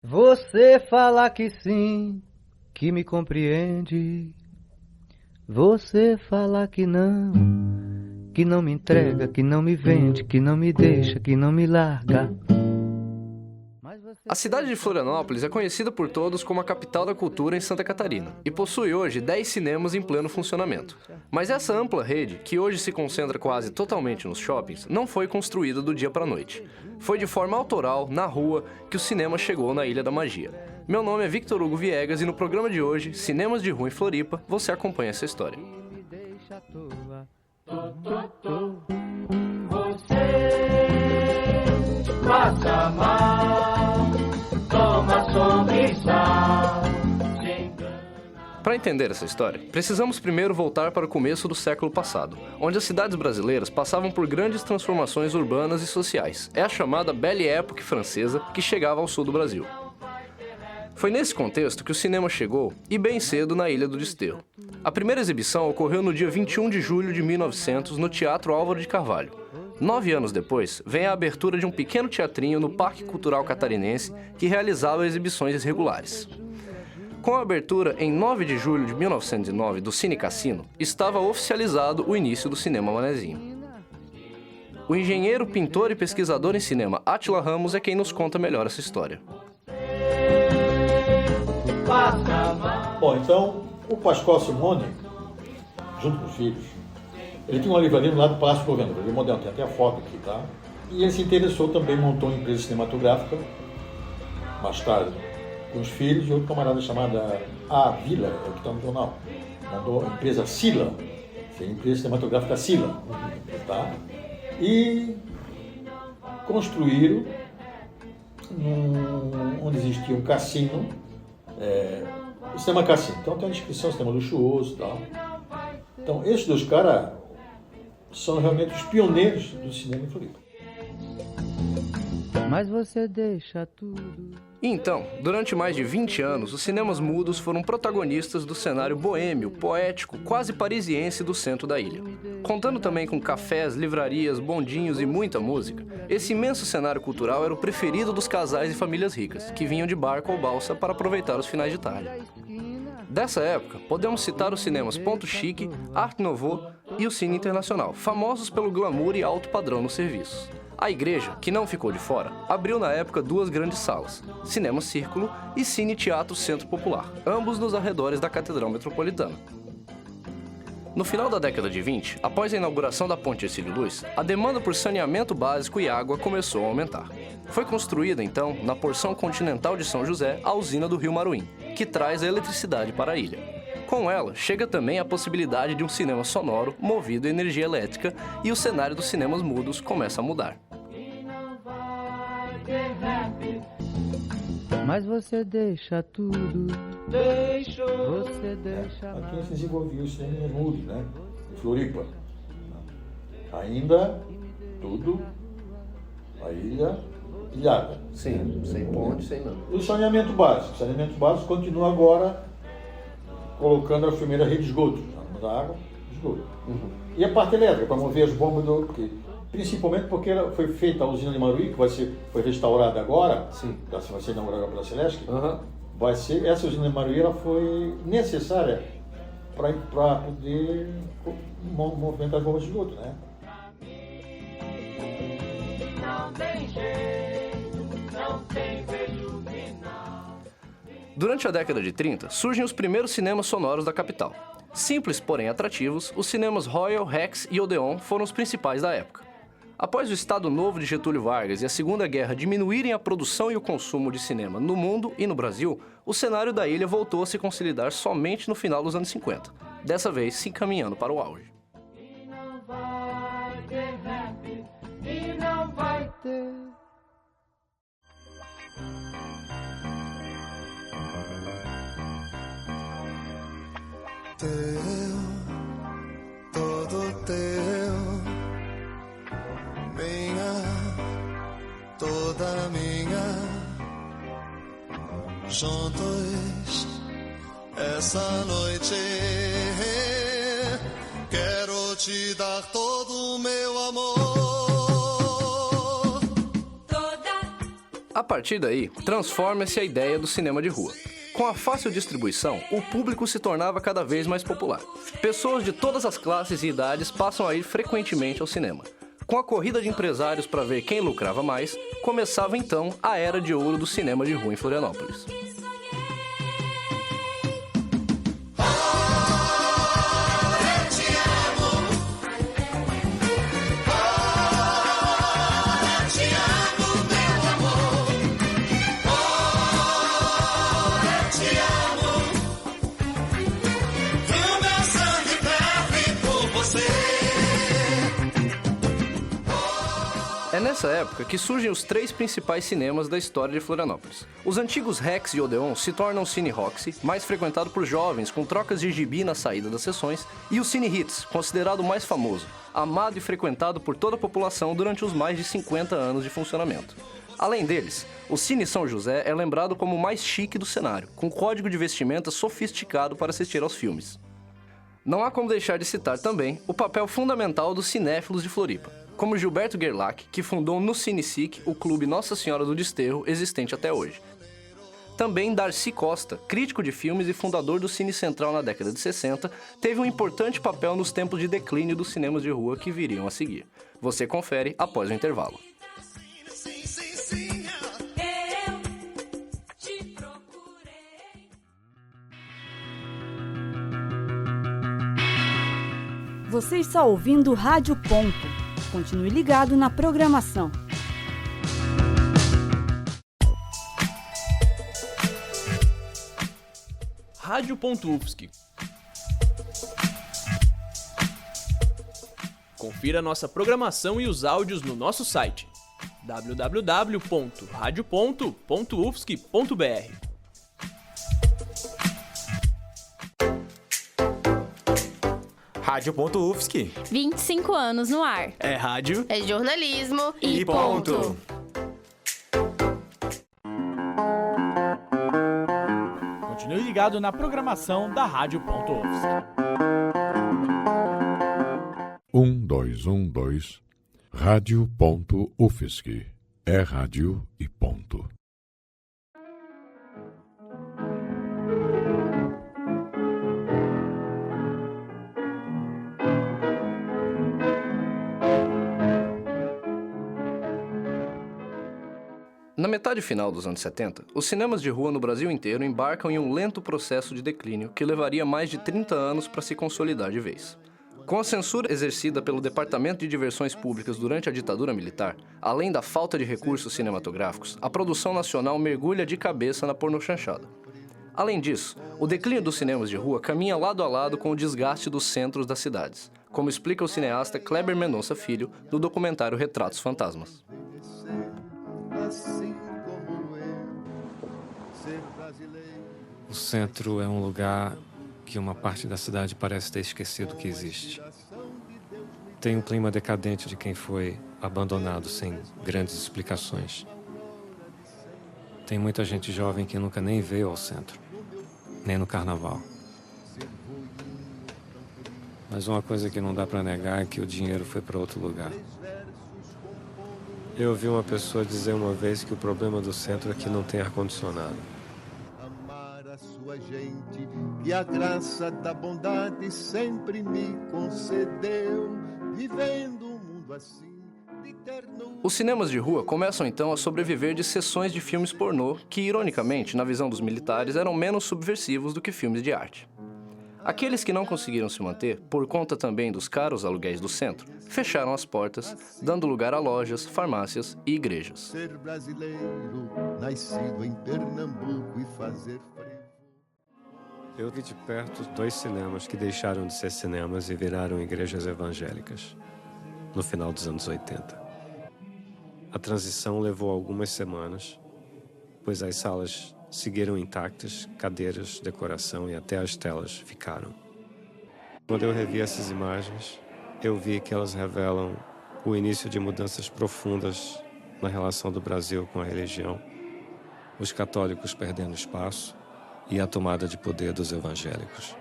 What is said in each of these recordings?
Você fala que sim, que me compreende. Você fala que não me entrega, que não me vende, que não me deixa, que não me larga. A cidade de Florianópolis é conhecida por todos como a capital da cultura em Santa Catarina e possui hoje 10 cinemas em pleno funcionamento. Mas essa ampla rede, que hoje se concentra quase totalmente nos shoppings, não foi construída do dia para a noite. Foi de forma autoral, na rua, que o cinema chegou na Ilha da Magia. Meu nome é Victor Hugo Viegas e no programa de hoje, Cinemas de Rua em Floripa, você acompanha essa história. Passa mal, toma sombra. Para entender essa história, precisamos primeiro voltar para o começo do século passado, onde as cidades brasileiras passavam por grandes transformações urbanas e sociais. É a chamada Belle Époque francesa que chegava ao sul do Brasil. Foi nesse contexto que o cinema chegou, e bem cedo, na Ilha do Desterro. A primeira exibição ocorreu no dia 21 de julho de 1900 no Teatro Álvaro de Carvalho. 9 anos depois, vem a abertura de um pequeno teatrinho no Parque Cultural Catarinense que realizava exibições regulares. Com a abertura em 9 de julho de 1909 do Cine Cassino, estava oficializado o início do cinema manezinho. O engenheiro, pintor e pesquisador em cinema Átila Ramos é quem nos conta melhor essa história. Bom, então, o Pascoal Simone, junto com os filhos, ele tinha uma livraria lá do Palácio do Governo, livraria moderno, tem até a foto aqui, tá? E ele se interessou também, montou uma empresa cinematográfica, mais tarde, com os filhos, e outro camarada chamada A Vila, é o que está no jornal. Mandou a empresa Sila, a empresa cinematográfica Sila, tá? E construíram onde existia um cassino, o cinema cassino. Então tem uma descrição, cinema luxuoso e tal. Então esses dois caras são realmente os pioneiros do cinema em Floripa. Mas você deixa tudo. Então, durante mais de 20 anos, os cinemas mudos foram protagonistas do cenário boêmio, poético, quase parisiense do centro da ilha. Contando também com cafés, livrarias, bondinhos e muita música, esse imenso cenário cultural era o preferido dos casais e famílias ricas, que vinham de barco ou balsa para aproveitar os finais de tarde. Dessa época, podemos citar os cinemas Ponto Chique, Art Nouveau e o Cine Internacional, famosos pelo glamour e alto padrão nos serviços. A igreja, que não ficou de fora, abriu na época 2 grandes salas, Cinema Círculo e Cine Teatro Centro Popular, ambos nos arredores da Catedral Metropolitana. No final da década de 20, após a inauguração da Ponte Hercílio Luz, a demanda por saneamento básico e água começou a aumentar. Foi construída, então, na porção continental de São José, a usina do Rio Maruim, que traz a eletricidade para a ilha. Com ela, chega também a possibilidade de um cinema sonoro movido a energia elétrica e o cenário dos cinemas mudos começa a mudar. Mas você deixa tudo. Você deixa Aqui se desenvolveu o cinema mudo, né? Em Floripa. Ainda tudo, a ilha ilhada. Sim, sem ponte, sem nada. E o saneamento básico. O saneamento básico continua agora colocando a primeira rede de esgoto, da água, esgoto. E a parte elétrica, para mover as bombas principalmente porque ela foi feita a usina de Maruí, que foi restaurada agora, vai ser inaugurada pela Celesc. Essa usina de Maruí ela foi necessária para poder movimentar as bombas de esgoto, né? Não tem jeito, não tem beijo final. Durante a década de 30, surgem os primeiros cinemas sonoros da capital. Simples, porém atrativos, os cinemas Royal, Rex e Odeon foram os principais da época. Após o Estado Novo de Getúlio Vargas e a Segunda Guerra diminuírem a produção e o consumo de cinema no mundo e no Brasil, o cenário da ilha voltou a se consolidar somente no final dos anos 50, dessa vez se encaminhando para o auge. E não vai ter rap, e não vai ter. Teu, todo teu, minha, toda minha, juntos essa noite quero te dar todo o meu amor. A partir daí, transforma-se a ideia do cinema de rua. Com a fácil distribuição, o público se tornava cada vez mais popular. Pessoas de todas as classes e idades passam a ir frequentemente ao cinema. Com a corrida de empresários para ver quem lucrava mais, começava então a era de ouro do cinema de rua em Florianópolis. É nessa época que surgem os 3 principais cinemas da história de Florianópolis. Os antigos Rex e Odeon se tornam o Cine Roxy, mais frequentado por jovens com trocas de gibi na saída das sessões, e o Cine Hits, considerado o mais famoso, amado e frequentado por toda a população durante os mais de 50 anos de funcionamento. Além deles, o Cine São José é lembrado como o mais chique do cenário, com código de vestimenta sofisticado para assistir aos filmes. Não há como deixar de citar também o papel fundamental dos cinéfilos de Floripa, como Gilberto Gerlach, que fundou no CineSic o clube Nossa Senhora do Desterro, existente até hoje. Também Darcy Costa, crítico de filmes e fundador do Cine Central na década de 60, teve um importante papel nos tempos de declínio dos cinemas de rua que viriam a seguir. Você confere após o intervalo. Você está ouvindo Rádio Ponto. Continue ligado na programação. Rádio.UFSC. Confira nossa programação e os áudios no nosso site www.radio.ufsc.br. Rádio.UFSC. 25 anos no ar. É rádio. É jornalismo E ponto. Continue ligado na programação da Rádio.UFSC. 1212 Rádio.UFSC. É rádio e ponto. Na metade final dos anos 70, os cinemas de rua no Brasil inteiro embarcam em um lento processo de declínio que levaria mais de 30 anos para se consolidar de vez. Com a censura exercida pelo Departamento de Diversões Públicas durante a ditadura militar, além da falta de recursos cinematográficos, a produção nacional mergulha de cabeça na pornochanchada. Além disso, o declínio dos cinemas de rua caminha lado a lado com o desgaste dos centros das cidades, como explica o cineasta Kleber Mendonça Filho no documentário Retratos Fantasmas. O centro é um lugar que uma parte da cidade parece ter esquecido que existe. Tem um clima decadente de quem foi abandonado sem grandes explicações. Tem muita gente jovem que nunca nem veio ao centro, nem no carnaval. Mas uma coisa que não dá para negar é que o dinheiro foi para outro lugar. Eu ouvi uma pessoa dizer uma vez que o problema do centro é que não tem ar-condicionado. Amar a sua gente, que a graça da bondade sempre me concedeu, vivendo um mundo assim de ternura. Os cinemas de rua começam então a sobreviver de sessões de filmes pornô que, ironicamente, na visão dos militares, eram menos subversivos do que filmes de arte. Aqueles que não conseguiram se manter, por conta também dos caros aluguéis do centro, fecharam as portas, dando lugar a lojas, farmácias e igrejas. Ser brasileiro, nascido em Pernambuco e fazer frio. Eu vi de perto 2 cinemas que deixaram de ser cinemas e viraram igrejas evangélicas, no final dos anos 80. A transição levou algumas semanas, pois as salas seguiram intactas, cadeiras, decoração e até as telas ficaram. Quando eu revi essas imagens, eu vi que elas revelam o início de mudanças profundas na relação do Brasil com a religião, os católicos perdendo espaço e a tomada de poder dos evangélicos.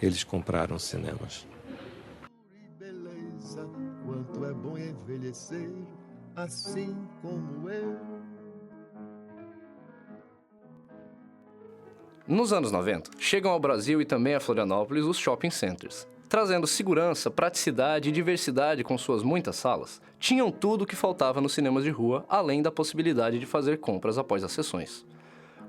Eles compraram cinemas. Beleza, quanto é bom envelhecer, assim como eu. Nos anos 90, chegam ao Brasil e também a Florianópolis os shopping centers. Trazendo segurança, praticidade e diversidade com suas muitas salas, tinham tudo o que faltava nos cinemas de rua, além da possibilidade de fazer compras após as sessões.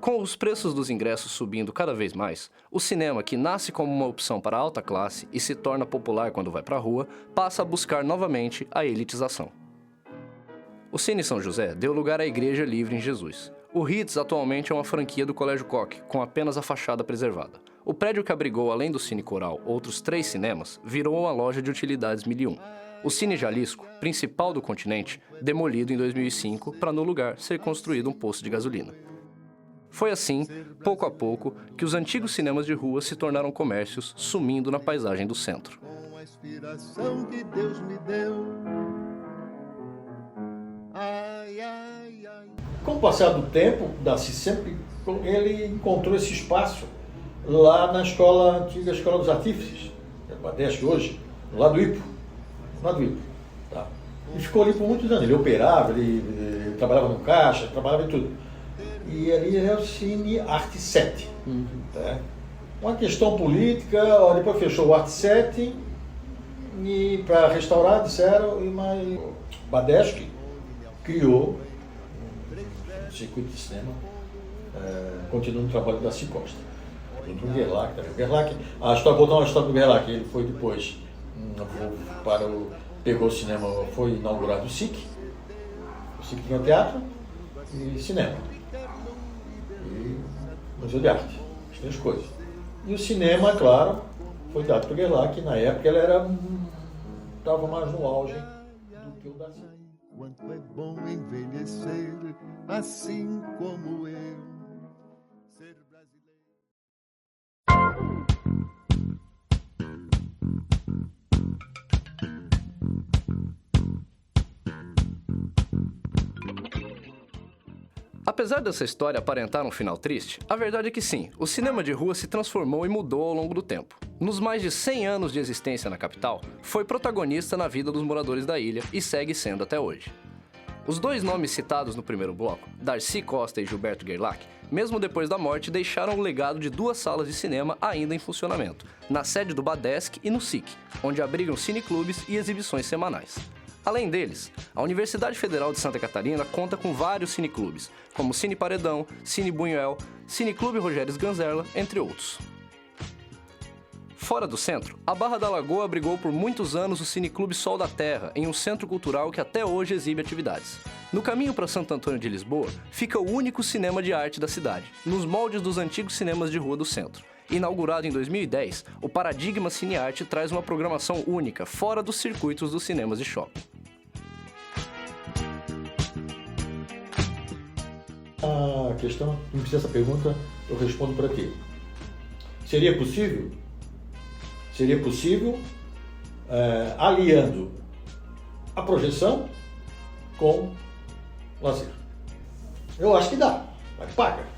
Com os preços dos ingressos subindo cada vez mais, o cinema, que nasce como uma opção para a alta classe e se torna popular quando vai para a rua, passa a buscar novamente a elitização. O Cine São José deu lugar à Igreja Livre em Jesus. O Ritz atualmente é uma franquia do Colégio Koch, com apenas a fachada preservada. O prédio que abrigou, além do Cine Coral, outros 3 cinemas, virou uma loja de utilidades 1001. O Cine Jalisco, principal do continente, demolido em 2005 para no lugar ser construído um posto de gasolina. Foi assim, pouco a pouco, que os antigos cinemas de rua se tornaram comércios, sumindo na paisagem do centro. Com a inspiração que Deus me deu. Ai, ai, ai. Com o passar do tempo, Darcy sempre ele encontrou esse espaço lá na escola, antiga Escola dos Artífices, que é Badesque hoje, lá do IPO. Tá? E ficou ali por muitos anos. Ele operava, ele trabalhava no caixa, trabalhava em tudo. E ali é o Cine Arte 7. Tá? Uma questão política, depois fechou o Arte 7 e para restaurar, disseram, mas Badesque criou um circuito de cinema, continuando o trabalho da Costa. Junto com o Gerlach também. O Gerlach, voltando à história do Gerlach, ele foi depois pegou o cinema, foi inaugurado o SIC. O SIC tinha teatro e cinema. E Museu de Arte, as 3 coisas. E o cinema, claro, foi dado para o Gerlach, que na época ele estava mais no auge do que o Darcy. Quanto é bom envelhecer assim como eu. Ser brasileiro. Apesar dessa história aparentar um final triste, a verdade é que sim, o cinema de rua se transformou e mudou ao longo do tempo. Nos mais de 100 anos de existência na capital, foi protagonista na vida dos moradores da ilha e segue sendo até hoje. Os 2 nomes citados no primeiro bloco, Darcy Costa e Gilberto Gerlach, mesmo depois da morte, deixaram o legado de 2 salas de cinema ainda em funcionamento, na sede do Badesque e no SIC, onde abrigam cineclubes e exibições semanais. Além deles, a Universidade Federal de Santa Catarina conta com vários cineclubes, como Cine Paredão, Cine Buñuel, Cineclube Rogério Sganzerla, entre outros. Fora do centro, a Barra da Lagoa abrigou por muitos anos o Cineclube Sol da Terra, em um centro cultural que até hoje exibe atividades. No caminho para Santo Antônio de Lisboa, fica o único cinema de arte da cidade, nos moldes dos antigos cinemas de rua do centro. Inaugurado em 2010, o Paradigma Cinearte traz uma programação única, fora dos circuitos dos cinemas de shopping. A questão, não precisa essa pergunta, eu respondo para ti. Seria possível? Seria possível aliando a projeção com lazer. Eu acho que dá, mas paga.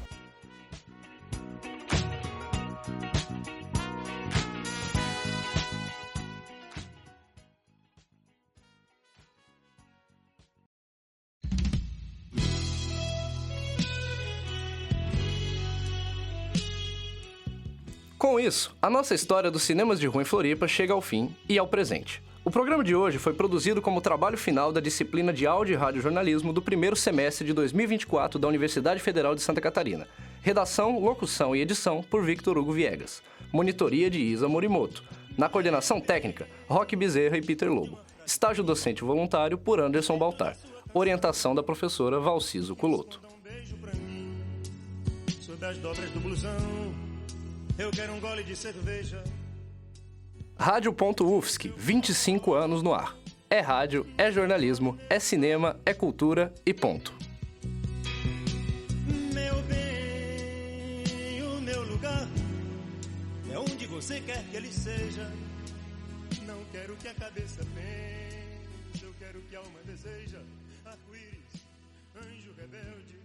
Com isso, a nossa história dos cinemas de rua em Floripa chega ao fim e ao presente. O programa de hoje foi produzido como trabalho final da disciplina de Áudio e Radiojornalismo do primeiro semestre de 2024 da Universidade Federal de Santa Catarina. Redação, locução e edição por Victor Hugo Viegas. Monitoria de Isa Morimoto. Na coordenação técnica, Roque Bezerra e Peter Lobo. Estágio docente voluntário por Anderson Baltar. Orientação da professora Valciso Culoto. Eu quero um gole de cerveja. Rádio.UFSC, 25 anos no ar. É rádio, é jornalismo, é cinema, é cultura e ponto. Meu bem, o meu lugar é onde você quer que ele seja. Não quero que a cabeça pense, eu quero que a alma deseja. Arco-íris, anjo rebelde.